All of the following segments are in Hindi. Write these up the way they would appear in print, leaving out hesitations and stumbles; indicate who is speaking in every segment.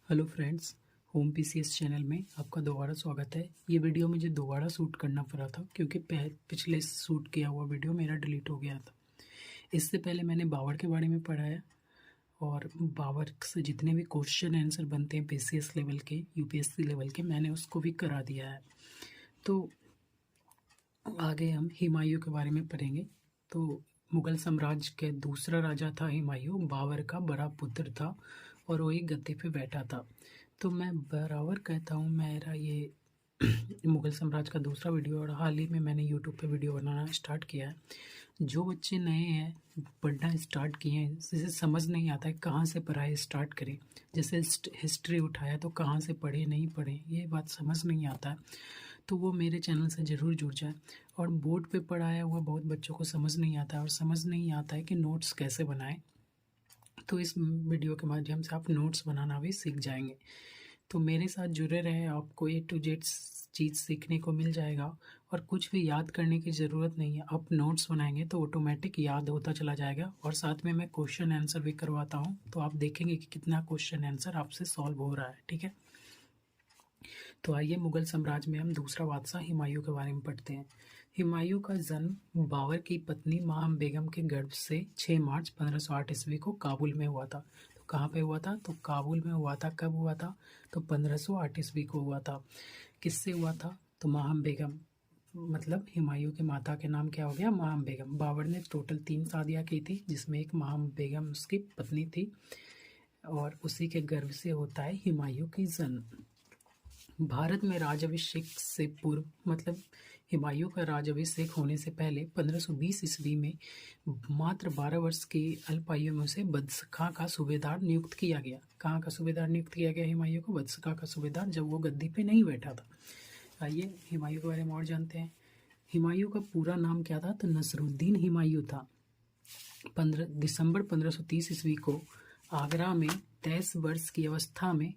Speaker 1: Hello friends, home PCS channel में आपका दोबारा स्वागत है। ये वीडियो मुझे दोबारा शूट करना पड़ा था क्योंकि पिछले शूट किया हुआ वीडियो मेरा डिलीट हो गया था। इससे पहले मैंने बावर के बारे में पढ़ाया और बावर से जितने भी क्वेश्चन आंसर बनते हैं पीसीएस लेवल के, यूपीएससी लेवल के, मैंने उसको भी करा दिया है। तो आगे हम हुमायूं के बारे में पढ़ेंगे। तो मुगल साम्राज्य के दूसरा राजा था हुमायूं, बाबर का बड़ा पुत्र था और वही गद्दी पे बैठा था। तो मैं बराबर कहता हूँ, मेरा ये मुगल साम्राज्य का दूसरा वीडियो और हाल ही में मैंने यूट्यूब पे वीडियो बनाना स्टार्ट किया है। जो बच्चे नए हैं, पढ़ना स्टार्ट किए हैं, जिसे समझ नहीं आता है कहाँ से पढ़ाई स्टार्ट करें, जैसे हिस्ट्री उठाया तो कहाँ से पढ़े नहीं पढ़े ये बात समझ नहीं आता है, तो वो मेरे चैनल से ज़रूर जुड़ जाए। और बोर्ड पे पढ़ाया हुआ बहुत बच्चों को समझ नहीं आता है और समझ नहीं आता है कि नोट्स कैसे बनाएं। तो इस वीडियो के माध्यम से आप नोट्स बनाना भी सीख जाएंगे। तो मेरे साथ जुड़े रहे, आपको A to Z चीज़ सीखने को मिल जाएगा और कुछ भी याद करने की ज़रूरत नहीं है। आप नोट्स बनाएंगे तो ऑटोमेटिक याद होता चला जाएगा और साथ में मैं क्वेश्चन आंसर भी करवाता हूँ, तो आप देखेंगे कि कितना क्वेश्चन आंसर आपसे सॉल्व हो रहा है। ठीक है, तो आइए मुगल साम्राज्य में हम दूसरा बादशाह हुमायूं के बारे में पढ़ते हैं। हुमायूं का जन्म बाबर की पत्नी माहम बेगम के गर्भ से 6 मार्च 1508 ईस्वी को काबुल में हुआ था। तो कहाँ पे हुआ था? तो काबुल में हुआ था। कब हुआ था? तो 1508 ईस्वी को हुआ था। किससे हुआ था? तो माहम बेगम, मतलब हुमायूं के माता के नाम क्या हो गया? माहम बेगम। बाबर ने टोटल 3 शादियाँ की थी, जिसमें एक माहम बेगम उसकी पत्नी थी और उसी के गर्भ से होता है हुमायूं की जन्म। भारत में राज्याभिषेक से पूर्व, मतलब हुमायूं का राज्याभिषेक होने से पहले 1520 ईस्वी में मात्र 12 वर्ष की अल्पायु में उसे बदसखा का सूबेदार नियुक्त किया गया। कहाँ का सूबेदार नियुक्त किया गया हुमायूं को? बदसखा का सूबेदार, जब वो गद्दी पे नहीं बैठा था। आइए हुमायूं के बारे में और जानते हैं। हुमायूं का पूरा नाम क्या था? तो नसरुद्दीन हुमायूं था। 15 दिसंबर 1530 ईस्वी को आगरा में 23 वर्ष की अवस्था में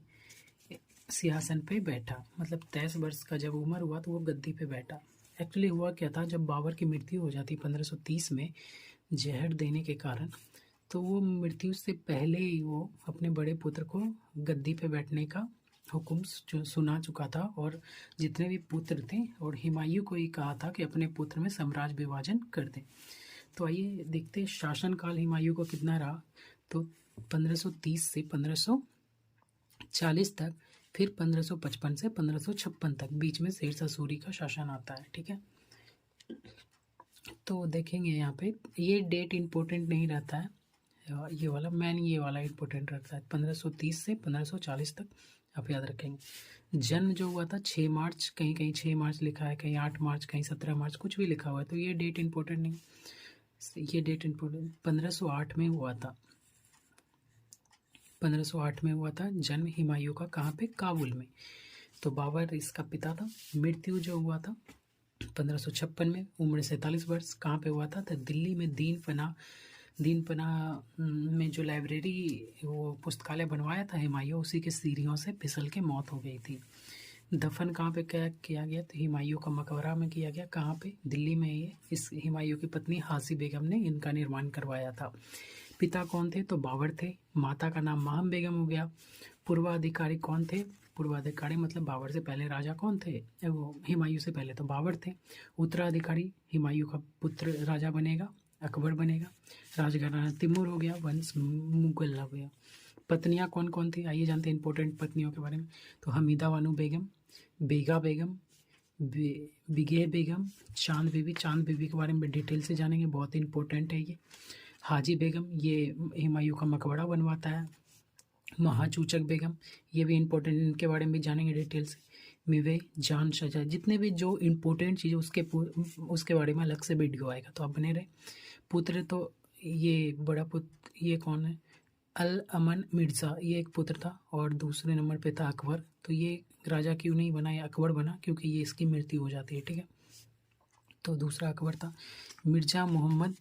Speaker 1: सिंहासन पे बैठा। मतलब 23 वर्ष का जब उम्र हुआ तो वो गद्दी पे बैठा। एक्चुअली हुआ क्या था, जब बाबर की मृत्यु हो जाती 1530 में जहर देने के कारण, तो वो मृत्यु से पहले ही वो अपने बड़े पुत्र को गद्दी पे बैठने का हुक्म सुना चुका था और जितने भी पुत्र थे, और हुमायूं को ही कहा था कि अपने पुत्र में साम्राज्य विभाजन कर दें। तो आइए देखते हैं शासनकाल हुमायूं को कितना रहा। तो 1530 से 1540 तक, फिर 1555 से 1556 तक, बीच में शेरशाह सूरी का शासन आता है। ठीक है, तो देखेंगे यहाँ पे ये डेट इम्पोर्टेंट नहीं रहता है, ये वाला मैन, ये वाला इम्पोर्टेंट रहता है। 1530 से 1540 तक आप याद रखेंगे। जन्म जो हुआ था 6 मार्च, कहीं कहीं 6 मार्च लिखा है, कहीं 8 मार्च, कहीं 17 मार्च, कुछ भी लिखा हुआ है, तो ये डेट इम्पोर्टेंट नहीं, ये डेट इम्पोर्टेंट 1508 में हुआ था। 1508 में हुआ था जन्म हुमायूं का। कहाँ पे? काबुल में। तो बाबर इसका पिता था। मृत्यु जो हुआ था 1556 में, उम्र 47 वर्ष। कहाँ पे हुआ था? तो दिल्ली में दीन पना में जो लाइब्रेरी, वो पुस्तकालय बनवाया था हुमायूं, उसी के सीढ़ियों से फिसल के मौत हो गई थी। दफन कहाँ पे किया गया? तो हुमायूं का मकबरा में किया गया। कहाँ पे? दिल्ली में। ये इस हुमायूं की पत्नी हासी बेगम ने इनका निर्माण करवाया था। पिता कौन थे? तो बाबर थे। माता का नाम माहम बेगम हो गया। पूर्वाधिकारी कौन थे? पूर्वाधिकारी मतलब बाबर से पहले राजा कौन थे? वो हुमायूं से पहले तो बाबर थे। उत्तराधिकारी हुमायूं का पुत्र राजा बनेगा, अकबर बनेगा। राजघराना तिमूर हो गया, वंश मुगल हो गया। पत्नियां कौन कौन थी? आइए जानते हैं इंपॉर्टेंट पत्नियों के बारे में। तो हमीदा बानो बेगम, बेगा बेगम, बिगे बेगम, चांद बीबी। चांद बीबी के बारे में डिटेल से जानेंगे, बहुत इंपॉर्टेंट है ये। हाजी बेगम, ये हुमायूं का मकबरा बनवाता है। महाचूचक बेगम, ये भी इम्पोर्टेंट, इनके बारे में भी जानेंगे डिटेल से। मिवे, जान शाह, जितने भी जो इम्पोर्टेंट चीज़ उसके बारे में अलग से वीडियो आएगा, तो आप बने रहे। पुत्र तो ये बड़ा पुत्र, ये कौन है? अल अमन मिर्ज़ा, ये एक पुत्र था और दूसरे नंबर पे था अकबर। तो ये राजा क्यों नहीं बना, ये अकबर बना क्योंकि ये इसकी मृत्यु हो जाती है। ठीक है, तो दूसरा अकबर था। मिर्ज़ा मोहम्मद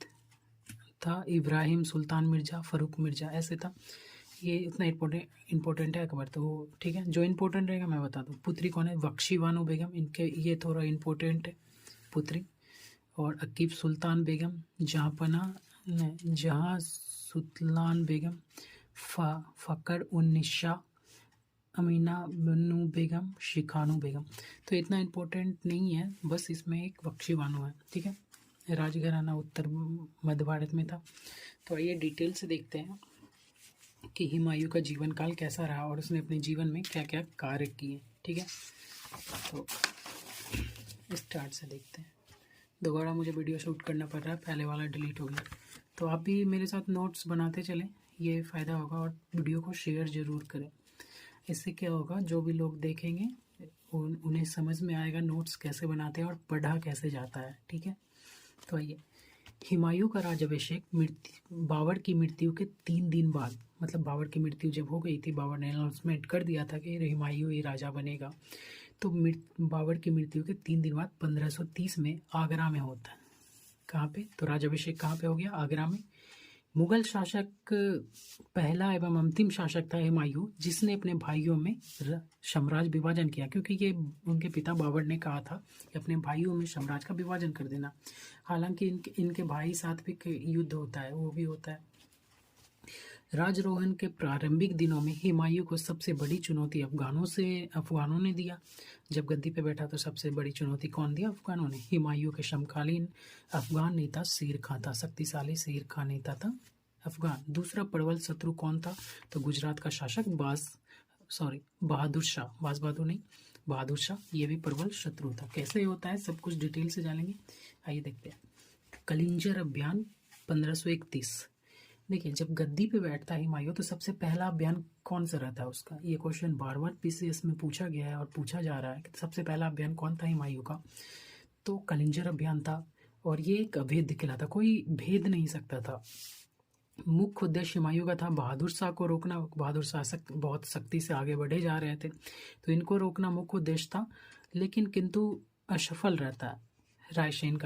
Speaker 1: था, इब्राहिम, सुल्तान मिर्ज़ा, फ़ारूक मिर्ज़ा, ऐसे था। ये इतना इम्पोर्टेंट है अकबर, तो ठीक है, जो इम्पोर्टेंट रहेगा मैं बता दूँ। पुत्री कौन है? बख्शी बानो बेगम, इनके ये थोड़ा इम्पोर्टेंट है पुत्री। और अकीब सुल्तान बेगम, जहाँ सुल्तान बेगम, फ़खर उन निशा, अमीना बनु बेगम, शिखानु बेगम। तो इतना इम्पोर्टेंट नहीं है, बस इसमें एक बख्शी बानो है, ठीक है। राजघराना उत्तर मध्य भारत में था। तो आइए डिटेल से देखते हैं कि हुमायूं का जीवन काल कैसा रहा और उसने अपने जीवन में क्या क्या कार्य किए, ठीक है। तो स्टार्ट से देखते हैं। दोबारा मुझे वीडियो शूट करना पड़ रहा है, पहले वाला डिलीट हो गया। तो आप भी मेरे साथ नोट्स बनाते चलें, ये फ़ायदा होगा। और वीडियो को शेयर ज़रूर करें। इससे क्या होगा, जो भी लोग देखेंगे उन्हें समझ में आएगा नोट्स कैसे बनाते हैं और पढ़ा कैसे जाता है, ठीक है। तो आइए, हुमायूं का राज्याभिषेक बाबर की मृत्यु के 3 दिन बाद, मतलब बाबर की मृत्यु जब हो गई थी, बाबर ने अनाउंसमेंट कर दिया था कि हुमायूं ही राजा बनेगा। तो बाबर की मृत्यु के 3 दिन बाद 1530 में आगरा में होता है। कहाँ पे? तो राज्याभिषेक कहाँ पे हो गया? आगरा में। मुगल शासक पहला एवं अंतिम शासक था हुमायूं, जिसने अपने भाइयों में साम्राज्य विभाजन किया, क्योंकि ये उनके पिता बाबर ने कहा था कि अपने भाइयों में साम्राज्य का विभाजन कर देना। हालांकि इनके भाई साथ भी युद्ध होता है, वो भी होता है। राजरोहन के प्रारंभिक दिनों में हुमायूं को सबसे बड़ी चुनौती अफगानों ने दिया। जब गद्दी पे बैठा तो सबसे बड़ी चुनौती कौन दिया? अफगानों ने। हुमायूं के समकालीन अफगान नेता शेर खां था, शक्तिशाली शेर खां नेता था अफगान। दूसरा प्रबल शत्रु कौन था? तो गुजरात का शासक बहादुर शाह, ये भी प्रबल शत्रु था। कैसे होता है सब कुछ डिटेल से जानेंगे, आइए देखते हैं। कलिंजर अभियान 1531। देखिए, जब गद्दी पे बैठता है हुमायूं तो सबसे पहला अभियान कौन सा रहता है उसका? ये क्वेश्चन बार बार पीसीएस में पूछा गया है और पूछा जा रहा है कि सबसे पहला अभियान कौन था हुमायूं का? तो कलिंजर अभियान था। और ये एक अभेद्य किला था, कोई भेद नहीं सकता था। मुख्य उद्देश्य हुमायूं का था बहादुर शाह को रोकना। बहादुर शाह बहुत सख्ती से आगे बढ़े जा रहे थे, तो इनको रोकना मुख्य उद्देश्य था, लेकिन किंतु असफल रहता है। रायसेन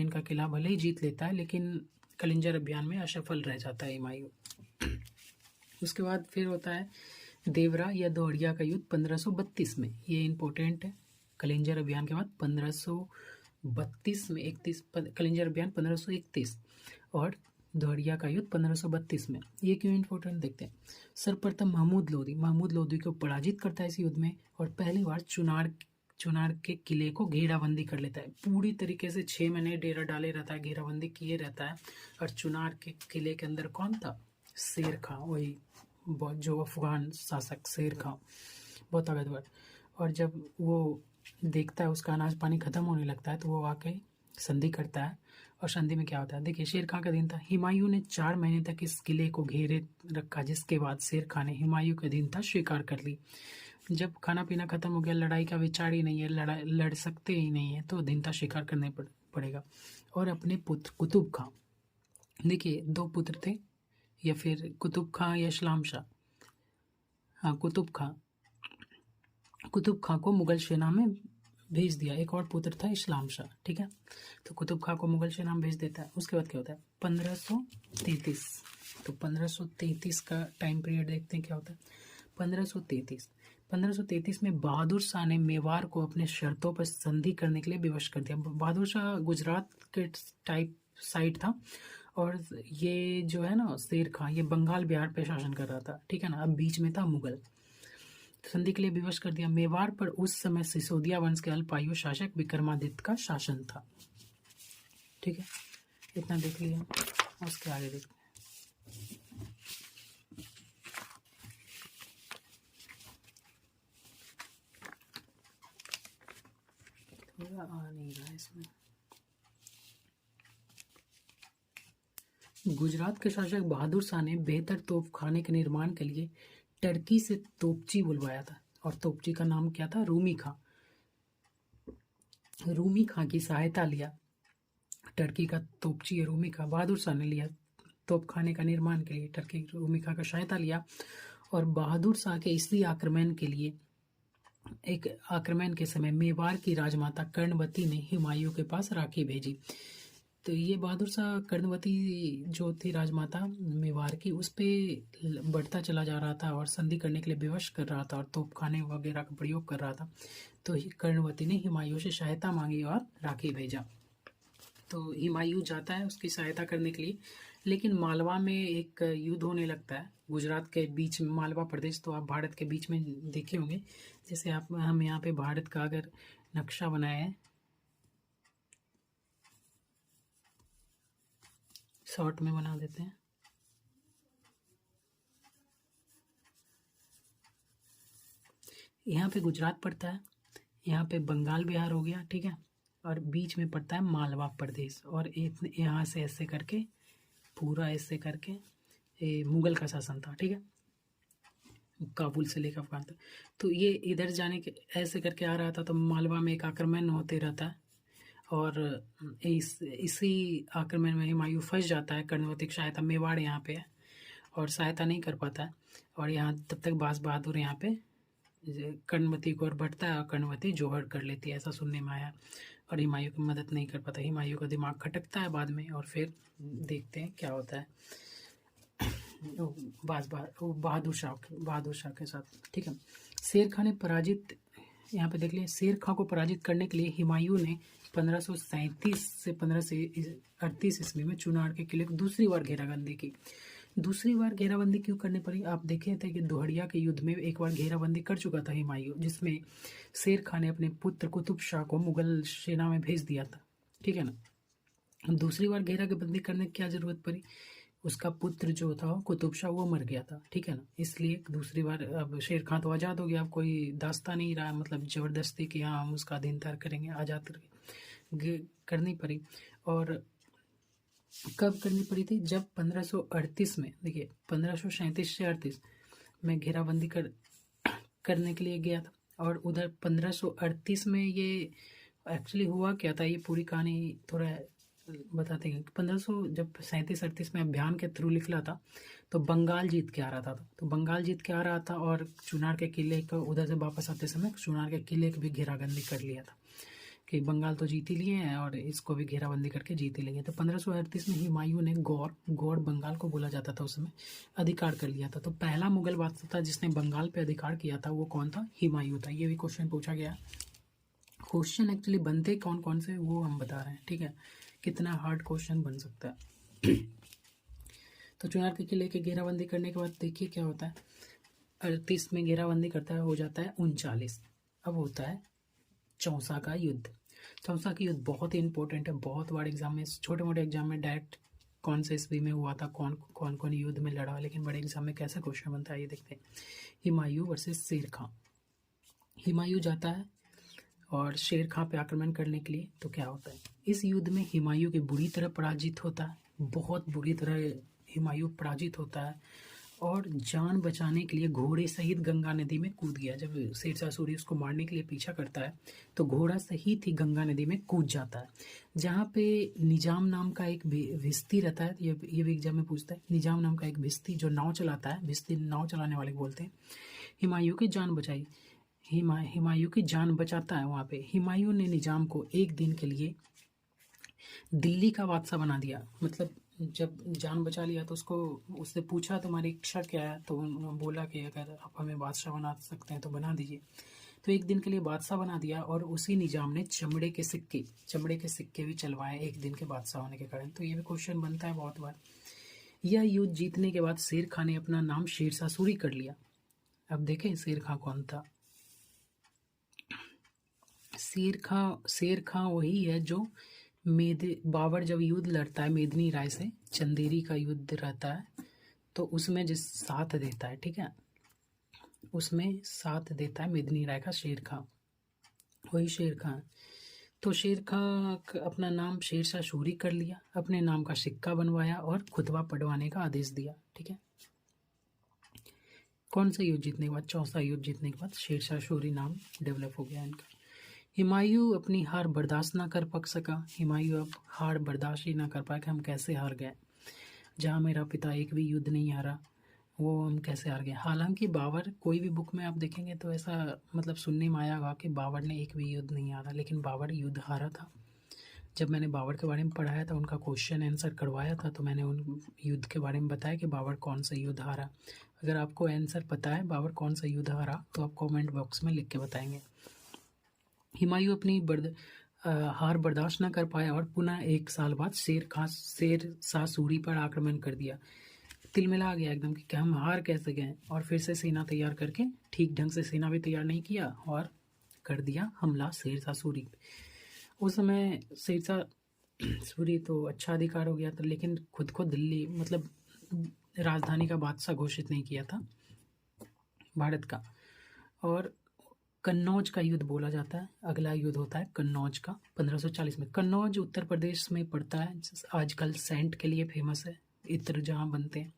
Speaker 1: का किला भले ही जीत लेता है, लेकिन कलिंजर अभियान में असफल रह जाता है हुमायूं। उसके बाद फिर होता है देवरा या दोहरिया का युद्ध 1532 में। ये इंपॉर्टेंट है। कलिंजर अभियान के बाद 1532 में कलिंजर अभियान 1531 और दोहरिया का युद्ध 1532 में। ये क्यों इंपॉर्टेंट देखते हैं। सर्वप्रथम महमूद लोधी को पराजित करता है इस युद्ध में और पहली बार चुनार के किले को घेराबंदी कर लेता है। पूरी तरीके से 6 महीने डेरा डाले रहता है, घेराबंदी किए रहता है। और चुनार के किले के अंदर कौन था? शेर खां, वही जो अफगान शासक शेर खां, बहुत ताकतवर। और जब वो देखता है उसका अनाज पानी खत्म होने लगता है, तो वो आके संधि करता है। और संधि में क्या होता है? देखिए, शेर खां का दिन था। हुमायूं ने 4 महीने तक इस किले को घेरे रखा, जिसके बाद शेर खां ने हुमायूं के अधीनता स्वीकार कर ली। जब खाना पीना खत्म हो गया, लड़ाई का विचार ही नहीं है, लड़ सकते ही नहीं है, तो अधीनता स्वीकार करने पड़ेगा। और अपने पुत्र कुतुब खां, देखिए 2 पुत्र थे, या फिर कुतुब खां या इस्लाम शाह। हाँ, कुतुब खां को मुगल सेना में भेज दिया। एक और पुत्र था इस्लाम शाह, ठीक है। तो कुतुब खां को मुगल सेना में भेज देता है। उसके बाद क्या होता है? 1533। तो 1533 का टाइम पीरियड देखते हैं क्या होता है। 1533 में बहादुर शाह ने मेवाड़ को अपने शर्तों पर संधि करने के लिए विवश कर दिया। बहादुर शाह गुजरात के टाइप साइड था, और ये जो है ना शेर खां, ये बंगाल बिहार पे शासन कर रहा था, ठीक है ना। अब बीच में था मुगल। संधि के लिए विवश कर दिया। मेवाड़ पर उस समय सिसोदिया वंश के अल्पायु शासक विक्रमादित्य का शासन था, ठीक है। इतना देख लिया, उसके आगे देखते हैं। थोड़ा आ नहीं रहा इसमें। गुजरात के शासक बहादुर शाह ने बेहतर तोपखाने के निर्माण के लिए टर्की से तोपची बुलवाया था, और तोपची का नाम क्या था? रूमी खां की सहायता लिया। टर्की का तोपची रूमी खां बहादुर शाह ने लिया तोपखाने का निर्माण के लिए, टर्की रूमी खां का सहायता लिया। और बहादुर शाह के इसी आक्रमण के समय मेवाड़ की राजमाता कर्णवती ने हुमायूं के पास राखी भेजी। तो ये बहादुर शाह कर्णवती जो थी राजमाता मेवाड़ की, उस पे बढ़ता चला जा रहा था और संधि करने के लिए विवश कर रहा था और तोपखाने वगैरह का प्रयोग कर रहा था। तो कर्णवती ने हुमायूं से सहायता मांगी और राखी भेजा। तो हुमायूं जाता है उसकी सहायता करने के लिए, लेकिन मालवा में एक युद्ध होने लगता है गुजरात के बीच में, मालवा प्रदेश तो आप भारत के बीच में देखे होंगे। जैसे आप हम यहाँ पे भारत का अगर नक्शा बनाए हैं, शॉर्ट में बना देते हैं। यहाँ पे गुजरात पड़ता है, यहाँ पे बंगाल बिहार हो गया, ठीक है, और बीच में पड़ता है मालवा प्रदेश। और यहाँ से ऐसे करके पूरा ऐसे करके मुगल का शासन था, ठीक है, काबुल से लेकर अफगान तक। तो ये इधर जाने के ऐसे करके आ रहा था, तो मालवा में एक आक्रमण होते रहता है, और इसी आक्रमण में हुमायूं फंस जाता है। कर्णवती की सहायता, मेवाड़ यहाँ पे है, और सहायता नहीं कर पाता है, और यहाँ तब तक बाज बहादुर यहाँ पे कर्णवती को और बढ़ता है, और कर्णवती जोहर कर लेती है, ऐसा सुनने में आया। और हुमायूं की मदद नहीं कर पाता, हुमायूं का दिमाग खटकता है बाद में, और फिर देखते हैं क्या होता है बहादुर शाह के साथ, ठीक है। शेर खां ने पराजित, यहाँ पे देख लिया, शेर खां को पराजित करने के लिए हुमायूं ने 1537 से 1538 ईस्वी में चुनार के किले को दूसरी बार घेराबंदी की। दूसरी बार घेराबंदी क्यों करनी पड़ी? आप देखे थे कि दोहड़िया के युद्ध में एक बार घेराबंदी कर चुका था हुमायूं, जिसमें शेर खां ने अपने पुत्र कुतुब शाह को मुगल सेना में भेज दिया था, ठीक है ना। दूसरी बार घेराबंदी करने की क्या जरूरत पड़ी? उसका पुत्र जो था कुतुब शाह वो मर गया था, ठीक है ना, इसलिए दूसरी बार अब शेर खां तो आज़ाद हो गया, अब कोई दास्ता नहीं रहा, मतलब ज़बरदस्ती कि हाँ हम उसका अधीनता करेंगे, आज़ाद करनी पड़ी। और कब करनी पड़ी थी? जब 1538 में, देखिए 1537 से 38 में घेराबंदी करने के लिए गया था, और उधर 1538 में ये एक्चुअली हुआ क्या था, ये पूरी कहानी थोड़ा बताते हैं। 1500 जब 37-38 में अभियान के थ्रू निकला था, तो बंगाल जीत के आ रहा था, तो बंगाल जीत के आ रहा था, और चुनार के किले को उधर से वापस आते समय चुनार के किले की भी घेराबंदी कर लिया था कि बंगाल तो जीत ही लिए हैं और इसको भी घेराबंदी करके जीत ही लेंगे। तो 1538 में हुमायूं ने गौड़ बंगाल को बोला जाता था उस समय, अधिकार कर लिया था। तो पहला मुगल बादशाह था जिसने बंगाल पे अधिकार किया था, वो कौन था? हुमायूं था। ये भी क्वेश्चन पूछा गया। क्वेश्चन एक्चुअली बनते कौन कौन से वो हम बता रहे हैं, ठीक है, कितना हार्ड क्वेश्चन बन सकता है। तो चुनार के किले की घेराबंदी करने के बाद देखिए क्या होता है। 38 में घेराबंदी करता है, हो जाता है 39। अब होता है चौसा का युद्ध। चौसा का युद्ध बहुत ही इंपॉर्टेंट है, बहुत बार एग्जाम में, छोटे मोटे एग्जाम में डायरेक्ट कौन से ईस्वी में हुआ था, कौन कौन युद्ध में लड़ा, लेकिन बड़े एग्जाम में कैसा क्वेश्चन बनता है ये देखते हैं। हुमायूं वर्सेस शेर खां। हुमायूं जाता है और शेर खां पे आक्रमण करने के लिए, तो क्या होता है इस युद्ध में? हुमायूं की बुरी तरह पराजित होता है, बहुत बुरी तरह हुमायूं पराजित होता है, और जान बचाने के लिए घोड़े सहित गंगा नदी में कूद गया। जब शेरशाह सूरी उसको मारने के लिए पीछा करता है, तो घोड़ा सहित ही गंगा नदी में कूद जाता है, जहाँ पे निजाम नाम का एक भिस्ती रहता है। ये भी एग्जाम में पूछता है। निजाम नाम का एक भिस्ती जो नाव चलाता है, भिस्ती नाव चलाने वाले बोलते हैं। हुमायूं की जान बचाई, हुमायूं की जान बचाता है वहाँ पे। हुमायूं ने निजाम को एक दिन के लिए दिल्ली का बादशाह बना दिया। मतलब जब जान बचा लिया तो उससे पूछा तुम्हारी इच्छा क्या है, तो उन्होंने बोला कि अगर आप हमें बादशाह बना सकते हैं तो बना दीजिए। तो एक दिन के लिए बादशाह बना दिया, और उसी निजाम ने चमड़े के सिक्के भी चलवाए एक दिन के बादशाह होने के कारण। तो ये भी क्वेश्चन बनता है बहुत बार। यह युद्ध जीतने के बाद शेर खां ने अपना नाम शेरशाह सूरी कर लिया। अब देखें शेर खां कौन था। शेर खां वही है जो बाबर जब युद्ध लड़ता है मेदिनी राय से, चंदेरी का युद्ध रहता है, तो उसमें जिस साथ देता है, ठीक है, उसमें साथ देता है मेदिनी राय का शेर खां, वही शेर खां। तो शेर खां अपना नाम शेरशाह सूरी कर लिया, अपने नाम का सिक्का बनवाया और खुतबा पढ़वाने का आदेश दिया, ठीक है। कौन सा युद्ध जीतने के बाद? चौसा युद्ध जीतने के बाद शेरशाह सूरी नाम डेवलप हो गया इनका। हुमायूं अपनी हार बर्दाश्त ना कर सका। हुमायूं अब हार बर्दाश्त ही ना कर पाया कि हम कैसे हार गए, जहाँ मेरा पिता एक भी युद्ध नहीं हारा, वो हम कैसे हार गए। हालांकि बाबर, कोई भी बुक में आप देखेंगे तो ऐसा मतलब सुनने में आया होगा कि बाबर ने एक भी युद्ध नहीं हारा, लेकिन बाबर युद्ध हारा था। जब मैंने बाबर के बारे में पढ़ाया था, उनका क्वेश्चन आंसर करवाया था, तो मैंने उन युद्ध के बारे में बताया कि बाबर कौन सा युद्ध हारा। अगर आपको आंसर पता है बाबर कौन सा युद्ध हारा, तो आप कमेंट बॉक्स में लिख के बताएंगे। हुमायूं अपनी हार बर्दाश्त न कर पाया और पुनः 1 साल बाद शेर शाह सूरी पर आक्रमण कर दिया। तिलमिला गया एकदम कि हम हार कैसे गए, और फिर से सेना तैयार करके, ठीक ढंग से सेना भी तैयार नहीं किया और कर दिया हमला शेर शाह सूरी। उस समय शेर शाह सूरी तो अच्छा अधिकार हो गया था, लेकिन खुद को दिल्ली मतलब राजधानी का बादशाह घोषित नहीं किया था भारत का। और कन्नौज का युद्ध बोला जाता है, अगला युद्ध होता है कन्नौज का 1540 में। कन्नौज उत्तर प्रदेश में पड़ता है, आजकल सेंट के लिए फेमस है, इत्र जहाँ बनते हैं,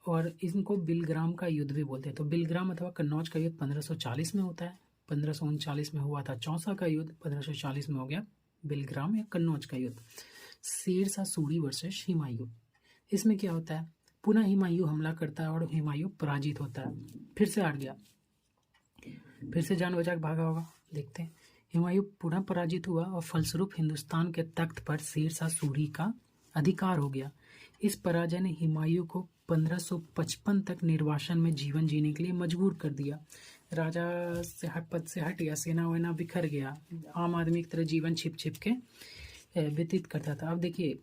Speaker 1: और इनको बिलग्राम का युद्ध भी बोलते हैं। तो बिलग्राम अथवा कन्नौज का युद्ध 1540 में होता है। 1539 में हुआ था चौसा का युद्ध, 1540 में हो गया बिलग्राम या कन्नौज का युद्ध। शेर शाह सूरी वर्सेस हुमायूं, इसमें क्या होता है, पुनः हुमायूं हमला करता है और हुमायूं पराजित होता है, फिर से हार गया, फिर से जान बचा के भागा होगा, देखते हैं। हुमायूं पुनः पराजित हुआ और फलस्वरूप हिंदुस्तान के तख्त पर शेर शाह सूरी का अधिकार हो गया। इस पराजय ने हुमायूं को 1555 तक निर्वासन में जीवन जीने के लिए मजबूर कर दिया। राजा से पद से हट गया, सेना वेना बिखर गया, आम आदमी की तरह जीवन छिप छिप के व्यतीत करता था। अब देखिए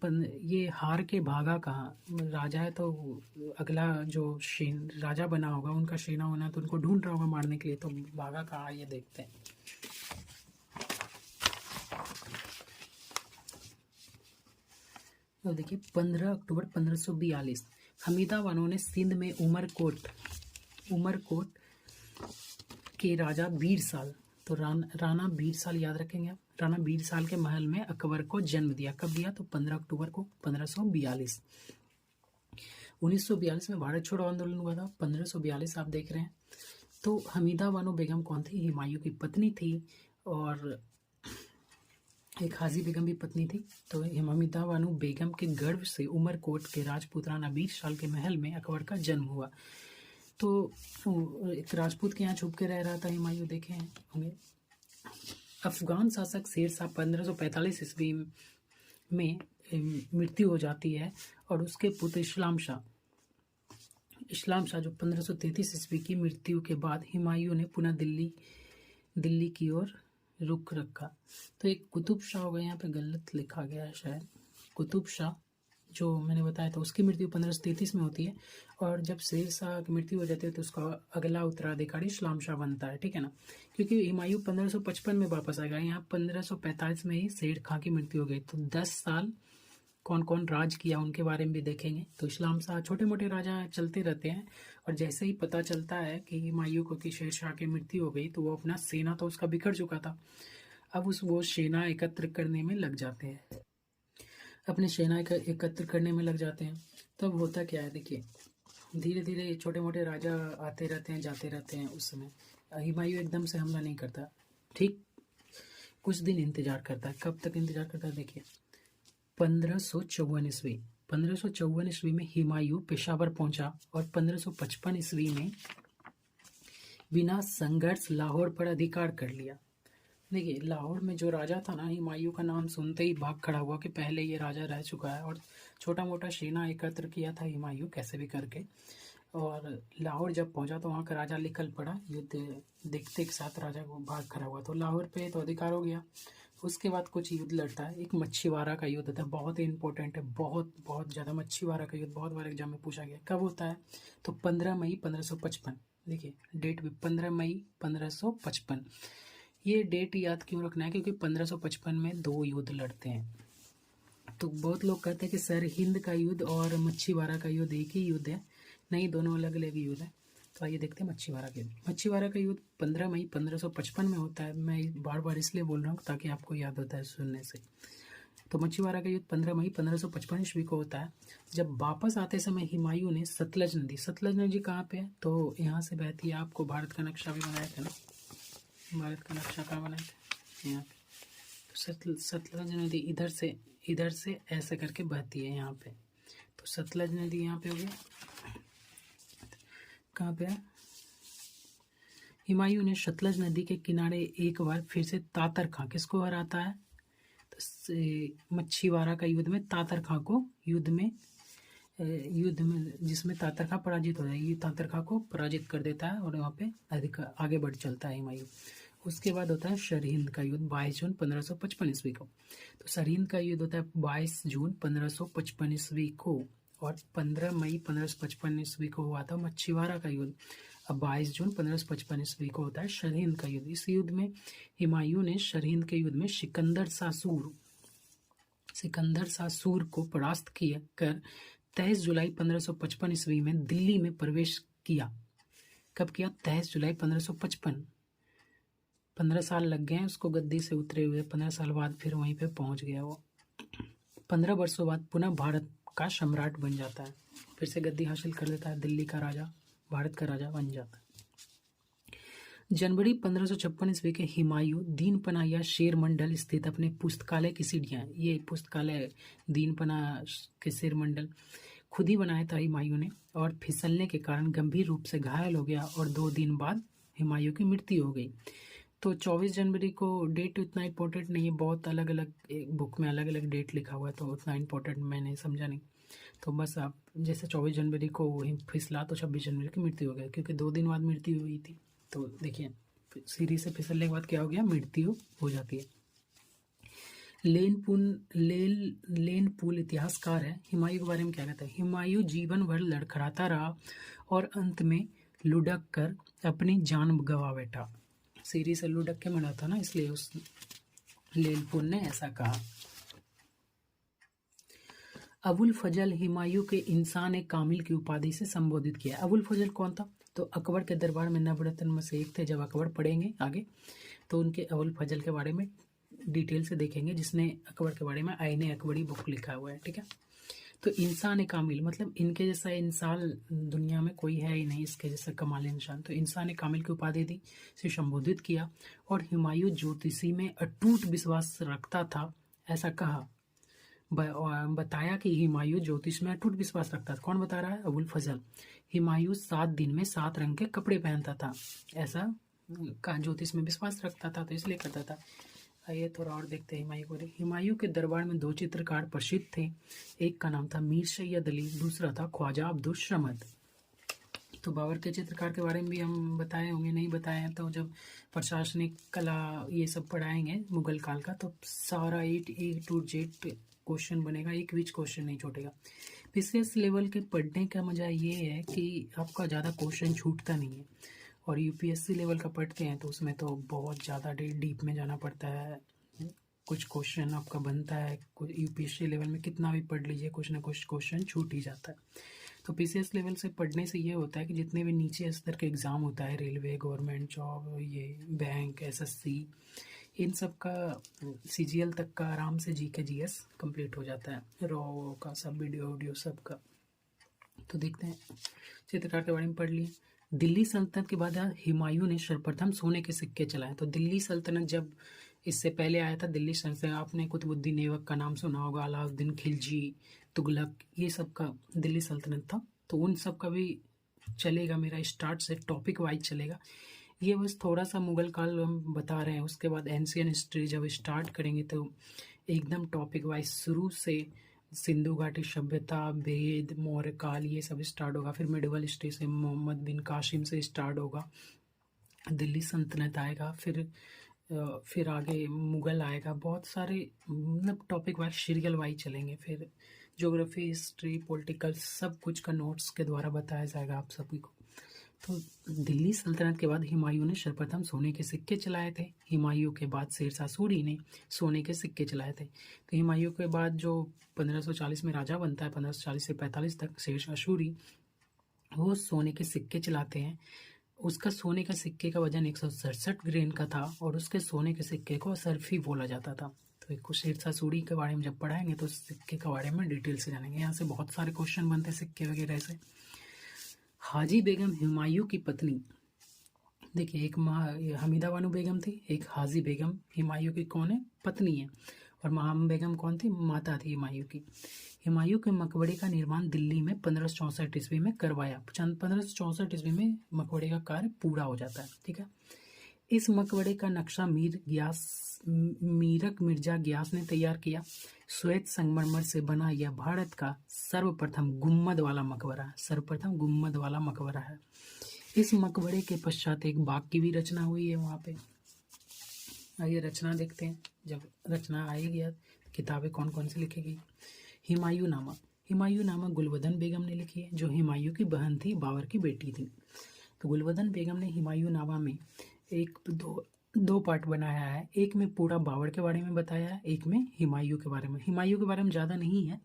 Speaker 1: ये हार के भागा कहाँ, राजा है तो अगला जो राजा बना होगा उनका सेना होना तो उनको ढूंढ रहा होगा मारने के लिए, तो भागा कहाँ ये देखते हैं। तो देखिए 15 अक्टूबर 1542 हमीदा बानो ने सिंध में उमरकोट के राजा बीरसाल, तो राणा बीरसाल याद रखेंगे आप, राणा बीरसाल के महल में अकबर को जन्म दिया। कब दिया, तो 15 अक्टूबर को 1542। 1942 में भारत छोड़ो आंदोलन हुआ था, 1542 आप देख रहे हैं। तो हमीदा बानो बेगम कौन थी, हुमायूं की पत्नी थी, और एक हाजी बेगम भी पत्नी थी। तो हमीदा बानो बेगम के गर्भ से उमरकोट के राजपूत राणा बीरसाल के महल में अकबर का जन्म हुआ। तो एक राजपूत के यहाँ छुप के रह रहा था हुमायूं, देखे होंगे। अफगान शासक शेर शाह 1545 ईस्वी में मृत्यु हो जाती है, और उसके पुत्र इस्लाम शाह जो 1533 ईस्वी की मृत्यु के बाद हुमायूं ने पुनः दिल्ली की ओर रुख रखा। तो एक कुतुब शाह हो गया, यहाँ पे गलत लिखा गया है शायद, कुतुब शाह जो मैंने बताया था उसकी मृत्यु 1533 में होती है, और जब शेर शाह की मृत्यु हो जाती है तो उसका अगला उत्तराधिकारी इस्लाम शाह बनता है, ठीक है ना। क्योंकि हुमायूं 1555 में वापस आएगा, यहाँ 1545 में ही शेर खां की मृत्यु हो गई। तो 10 साल कौन कौन राज किया उनके बारे में भी देखेंगे। तो इस्लाम शाह, छोटे मोटे राजा चलते रहते हैं, और जैसे ही पता चलता है कि हुमायूं को कि शेर शाह की मृत्यु हो गई, तो वो अपना सेना तो उसका बिखर चुका था, अब वो सेना एकत्र करने में लग जाते हैं, अपनी सेना एकत्र करने में लग जाते हैं। तब होता क्या है, देखिए धीरे धीरे छोटे मोटे राजा आते रहते हैं, जाते रहते हैं। उस समय हुमायूं एकदम से हमला नहीं करता, ठीक कुछ दिन इंतजार करता है। कब तक इंतजार करता है, देखिए 1554 ईस्वी में हुमायूं पेशावर पहुंचा, और 1555 ईस्वी में बिना संघर्ष लाहौर पर अधिकार कर लिया। देखिए लाहौर में जो राजा था ना, हुमायूं का नाम सुनते ही भाग खड़ा हुआ कि पहले ये राजा रह चुका है, और छोटा मोटा सेना एकत्र किया था हुमायूं कैसे भी करके, और लाहौर जब पहुंचा तो वहाँ का राजा निकल पड़ा, युद्ध देखते एक साथ राजा को भाग खड़ा हुआ, तो लाहौर पे तो अधिकार हो गया। उसके बाद कुछ युद्ध लड़ता है, एक मच्छीवाड़ा का युद्ध था, बहुत ही इंपॉर्टेंट है, बहुत बहुत ज़्यादा। मच्छीवाड़ा का युद्ध बहुत बार एग्जाम में पूछा गया, कब होता है, तो 15 मई 1555, देखिए डेट भी 15 मई 1555। ये डेट याद क्यों रखना है, क्योंकि 1555 में 2 युद्ध लड़ते हैं। तो बहुत लोग कहते हैं कि सर हिंद का युद्ध और मच्छीवाड़ा का युद्ध एक ही युद्ध है, नहीं, दोनों अलग अलग युद्ध है। तो आइए देखते हैं मच्छीवाड़ा के युद्ध। मच्छीवाड़ा का युद्ध 15 मई 1555 में होता है। मैं बार बार इसलिए बोल रहा हूँ ताकि आपको याद होता है सुनने से। तो मच्छीवाड़ा का युद्ध 15 मई 1555 ईस्वी को होता है, जब वापस आते समय हुमायूं ने सतलज नदी कहाँ पे है, तो यहाँ से बहती है। आपको भारत का नक्शा भी बनाया था ना, भारत का नक्शा कहाँ बनाए थे, यहाँ पे। तो सतलज नदी इधर से ऐसे करके बहती है यहाँ पे। तो सतलज नदी यहाँ पे हो गई, कहाँ पे है। हुमायूं ने सतलज नदी के किनारे एक बार फिर से तातर खां, किसको हराता है, तो मच्छीवाड़ा का युद्ध में तातर खां को युद्ध में जिसमें तातर खां पराजित हो जाएगी, तातर खां को पराजित कर देता है, और वहाँ पे अधिक आगे बढ़ चलता है हुमायूं। उसके बाद होता है सरहिंद का युद्ध 22 जून 1555 ईस्वी को। तो सरहिंद का युद्ध होता है 22 जून 1555 ईस्वी को, और 15 मई 1555 ईस्वी को हुआ था मच्छीवाड़ा का युद्ध। अब 22 जून 1555 ईस्वी को होता है सरहिंद का युद्ध। इस युद्ध में हुमायूं ने सरहिंद के युद्ध में सिकंदर सासूर को परास्त किया कर 23 जुलाई 1555 ईस्वी में दिल्ली में प्रवेश किया। कब किया? 23 जुलाई 1555। 15 साल लग गए हैं उसको गद्दी से उतरे हुए। 15 साल बाद फिर वहीं पे पहुंच गया वो। 15 वर्षों बाद पुनः भारत का सम्राट बन जाता है, फिर से गद्दी हासिल कर लेता है, दिल्ली का राजा, भारत का राजा बन जाता है। जनवरी 1556 ईस्वी के हुमायूं दीनपना या शेर मंडल स्थित अपने पुस्तकालय की सीढ़ियां, ये पुस्तकालय दीनपना के शेर मंडल खुद ही बनाया था हुमायूं ने, और फिसलने के कारण गंभीर रूप से घायल हो गया और 2 दिन बाद हुमायूं की मृत्यु हो गई। तो 24 जनवरी को डेट उतना इम्पोर्टेंट नहीं है, बहुत अलग अलग बुक में अलग अलग डेट लिखा हुआ है, तो उतना इम्पोर्टेंट मैंने समझा नहीं। तो बस आप जैसे 24 जनवरी को फिसला तो 26 जनवरी की मृत्यु हो गई, क्योंकि 2 दिन बाद मृत्यु हुई थी। तो देखिए सीढ़ी से फिसलने के बाद क्या हो गया? मृत्यु हो जाती है। लेन पुल इतिहासकार है, हुमायूं के बारे में क्या कहता है? हुमायूं जीवन भर लड़खड़ाता रहा और अंत में लुढ़क कर अपनी जान गंवा बैठा। सीढ़ी से लुढ़क के मरा था ना, इसलिए उस लेनपुल ने ऐसा कहा। अबुल फजल हुमायूं के इंसान कामिल की उपाधि से संबोधित किया। अबुल फजल कौन था? तो अकबर के दरबार में नवरत्न में से एक थे। जब अकबर पढ़ेंगे आगे तो उनके अबुल फजल के बारे में डिटेल से देखेंगे, जिसने अकबर के बारे में आईने अकबरी बुक लिखा हुआ है, ठीक है। तो इंसान कामिल मतलब इनके जैसा इंसान दुनिया में कोई है ही नहीं, इसके जैसा कमाल इंसान। तो इंसान कामिल की उपाधि दी से संबोधित किया। और हुमायूं ज्योतिषी में अटूट विश्वास रखता था, ऐसा कहा। बताया कि हुमायूं ज्योतिष में अटूट विश्वास रखता था। कौन बता रहा है? अबुल फजल। हुमायूं 7 दिन में 7 रंग के कपड़े पहनता था, ऐसा कहा। ज्योतिष में विश्वास रखता था तो इसलिए करता था। आइए थोड़ा और देखते हैं हुमायूं को। हुमायूं के दरबार में 2 चित्रकार प्रसिद्ध थे, एक का नाम था मीर सैयद अली, दूसरा था ख्वाजा अब्दुल समद। तो बाबर के चित्रकार के बारे में भी हम बताए होंगे, नहीं बताए हैं तो जब प्रशासनिक कला ये सब पढ़ाएंगे मुगल काल का, तो सारा A to Z क्वेश्चन बनेगा, एक बीच क्वेश्चन नहीं छूटेगा। पीसीएस लेवल के पढ़ने का मजा ये है कि आपका ज़्यादा क्वेश्चन छूटता नहीं है, और यूपीएससी लेवल का पढ़ते हैं तो उसमें तो बहुत ज़्यादा डीप में जाना पड़ता है। कुछ क्वेश्चन आपका बनता है, यूपीएससी लेवल में कितना भी पढ़ लीजिए कुछ ना कुछ क्वेश्चन छूट ही जाता है। तो पीसीएस लेवल से पढ़ने से ये होता है कि जितने भी नीचे स्तर के एग्ज़ाम होता है, रेलवे, गवर्नमेंट जॉब, ये बैंक, एसएससी, इन सब का सीजीएल तक का आराम से जीके जीएस कंप्लीट हो जाता है, रॉ का सब वीडियो सब का। तो देखते हैं, चित्रकार के बारे में पढ़ लिए। दिल्ली सल्तनत के बाद हुमायूं ने सर्वप्रथम सोने के सिक्के चलाए। तो दिल्ली सल्तनत जब इससे पहले आया था, दिल्ली सल्तनत आपने कुतुबुद्दीन ऐबक का नाम सुना होगा, अलाउद्दीन खिलजी, तुगलक, ये सब का दिल्ली सल्तनत था। तो उन सब का भी चलेगा, मेरा स्टार्ट से टॉपिक वाइज चलेगा। ये बस थोड़ा सा मुगल काल हम बता रहे हैं, उसके बाद एंशियन हिस्ट्री जब स्टार्ट करेंगे तो एकदम टॉपिक वाइज शुरू से सिंधु घाटी सभ्यता, वेद, मौर्य काल, ये सब स्टार्ट होगा। फिर मिडिवल हिस्ट्री से मोहम्मद बिन कासिम से स्टार्ट होगा, दिल्ली सल्तनत आएगा, फिर आगे मुगल आएगा। बहुत सारे मतलब टॉपिक वाइज सीरियल वाइज चलेंगे। फिर ज्योग्राफी, हिस्ट्री, पॉलिटिकल सब कुछ का नोट्स के द्वारा बताया जाएगा आप सभी को। तो दिल्ली सल्तनत के बाद हुमायूं ने सर्वप्रथम सोने के सिक्के चलाए थे। हुमायूं के बाद शेरशाह सूरी ने सोने के सिक्के चलाए थे। तो हुमायूं के बाद जो 1540 में राजा बनता है, 1540 से 45 तक, शेरशाह सूरी, वो सोने के सिक्के चलाते हैं। उसका सोने का सिक्के का वजन 167 ग्रेन का था, और उसके सोने के सिक्के को असरफी बोला जाता था। तो एक शेरशाह सूरी के बारे में जब पढ़ाएंगे तो सिक्के के बारे में डिटेल से जानेंगे। यहाँ से बहुत सारे क्वेश्चन बनते हैं सिक्के वगैरह से। हाजी बेगम हुमायूं की पत्नी, देखिए एक हमीदा बानो बेगम थी, एक हाजी बेगम हुमायूं की कौन है? पत्नी है। और महाम बेगम कौन थी? माता थी हुमायूं की। हुमायूं के मकबरे का निर्माण दिल्ली में 1564 ईस्वी में करवाया। 1564 ईस्वी में मकबरे का कार्य पूरा हो जाता है, ठीक है। इस मकबरे का नक्शा मीरक मिर्जा ग्यास ने तैयार किया। श्वेत संगमरमर से बना यह भारत का सर्वप्रथम गुम्मद वाला मकबरा है। इस मकबरे के पश्चात एक बाग की भी रचना हुई है वहाँ पे। आइए रचना देखते हैं। जब रचना आएगी यार, किताबें कौन कौन सी लिखेगी। हिमायूं नामा गुलबदन बेगम ने लिखी है, जो हुमायूं की बहन थी, बाबर की बेटी थी। तो गुलबदन बेगम ने हुमायूं नामा में एक दो पार्ट बनाया है। एक में पूरा बाबर के बारे में बताया है, एक में हुमायूं के बारे में। हुमायूं के बारे में ज़्यादा नहीं है,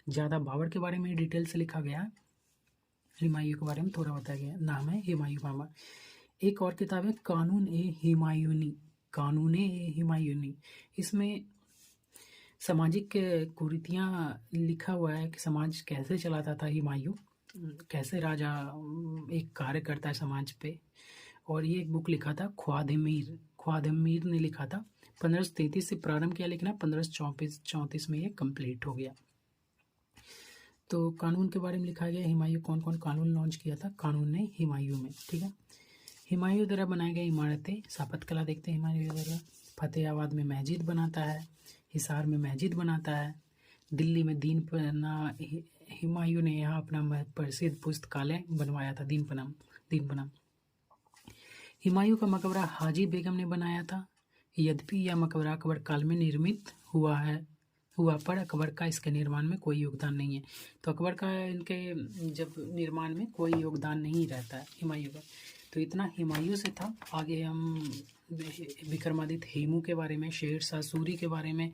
Speaker 1: ज़्यादा बाबर के बारे में डिटेल से लिखा गया है। हुमायूं के बारे में थोड़ा बताया गया। नाम है हुमायूं नामा। एक और किताब है कानून ए हुमायूनी। इसमें सामाजिक कुरीतियाँ लिखा हुआ है कि समाज कैसे चलाता था हुमायूं, कैसे राजा एक कार्य करता है समाज पे। और ये एक बुक लिखा था ख्वाद-ए-मीर ने लिखा था। 1533 से प्रारंभ किया, लिखना 1534 में ये कंप्लीट हो गया। तो कानून के बारे में लिखा गया, हुमायूं कौन कौन कानून लॉन्च किया था कानून ने हुमायूं में, ठीक है। हुमायूं द्वारा बनाई गई इमारतें, स्थापत्य कला देखते हैं हुमायूं द्वारा। फतेहाबाद में मस्जिद बनाता है, हिसार में मस्जिद बनाता है, दिल्ली में दीनपना, हुमायूं ने यहाँ अपना प्रसिद्ध पुस्तकालय बनवाया था, दीनपना। हुमायूं का मकबरा हाजी बेगम ने बनाया था। यद्यपि यह मकबरा अकबर काल में निर्मित हुआ पर अकबर का इसके निर्माण में कोई योगदान नहीं है। तो अकबर का इनके जब निर्माण में कोई योगदान नहीं रहता है हुमायूं का। तो इतना हुमायूं से था। आगे हम विक्रमादित्य हेमू के बारे में, शेरशाह सूरी के बारे में,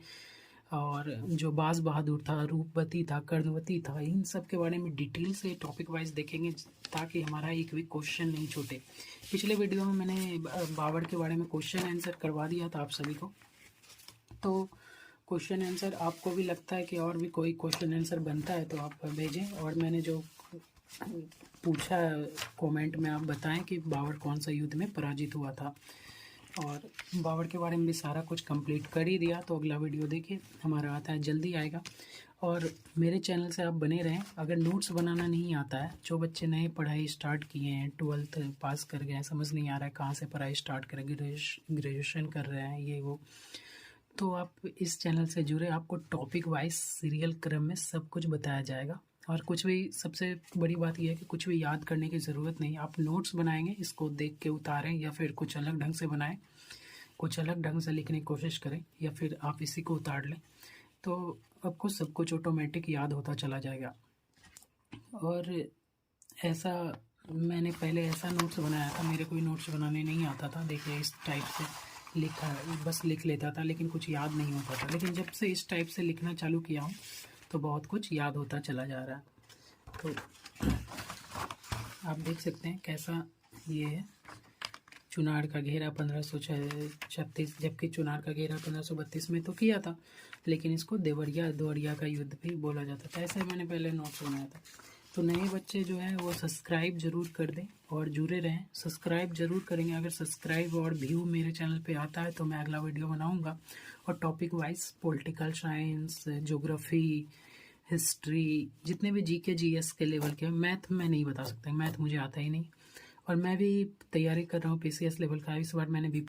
Speaker 1: और जो बाज बहादुर था, रूपवती था, कर्णवती था, इन सब के बारे में डिटेल से टॉपिक वाइज देखेंगे, ताकि हमारा एक भी क्वेश्चन नहीं छूटे। पिछले वीडियो में मैंने बाबर के बारे में क्वेश्चन आंसर करवा दिया था आप सभी को। तो क्वेश्चन आंसर आपको भी लगता है कि और भी कोई क्वेश्चन आंसर बनता है तो आप भेजें। और मैंने जो पूछा कमेंट में आप बताएं कि बाबर कौन सा युद्ध में पराजित हुआ था। और बाबर के बारे में भी सारा कुछ कंप्लीट कर ही दिया। तो अगला वीडियो देखिए, हमारा आता है, जल्दी आएगा। और मेरे चैनल से आप बने रहें। अगर नोट्स बनाना नहीं आता है, जो बच्चे नए पढ़ाई स्टार्ट किए हैं, 12th पास कर गए हैं, समझ नहीं आ रहा है कहाँ से पढ़ाई स्टार्ट करें, ग्रेजुएशन कर रहे हैं, ये वो, तो आप इस चैनल से जुड़े। आपको टॉपिक वाइज सीरियल क्रम में सब कुछ बताया जाएगा। और कुछ भी, सबसे बड़ी बात यह है कि कुछ भी याद करने की ज़रूरत नहीं। आप नोट्स बनाएंगे, इसको देख के उतारें, या फिर कुछ अलग ढंग से बनाएं, कुछ अलग ढंग से लिखने की कोशिश करें, या फिर आप इसी को उतार लें, तो आपको सब कुछ ऑटोमेटिक याद होता चला जाएगा। और ऐसा मैंने पहले ऐसा नोट्स बनाया था, मेरे कोई नोट्स बनाने नहीं आता था। देखिए इस टाइप से लिखा, बस लिख लेता था, लेकिन कुछ याद नहीं होता था। लेकिन जब से इस टाइप से लिखना चालू किया हूँ तो बहुत कुछ याद होता चला जा रहा है। तो आप देख सकते हैं कैसा ये है। चुनार का घेरा 1536, जबकि चुनार का घेरा 1532 में तो किया था, लेकिन इसको देवरिया का युद्ध भी बोला जाता था। ऐसे मैंने पहले नोट्स बनाया था। तो नए बच्चे जो हैं वो सब्सक्राइब जरूर कर दें और जुड़े रहें। सब्सक्राइब जरूर करेंगे। अगर सब्सक्राइब और व्यू मेरे चैनल पे आता है तो मैं अगला वीडियो बनाऊंगा। और topic wise political science, geography, history, जितने भी जीके जीएस के लेवल के, मैथ मैं नहीं बता सकता, मैथ मुझे आता ही नहीं। और मैं भी तैयारी कर रहा हूँ पीसीएस लेवल का। इस बार मैंने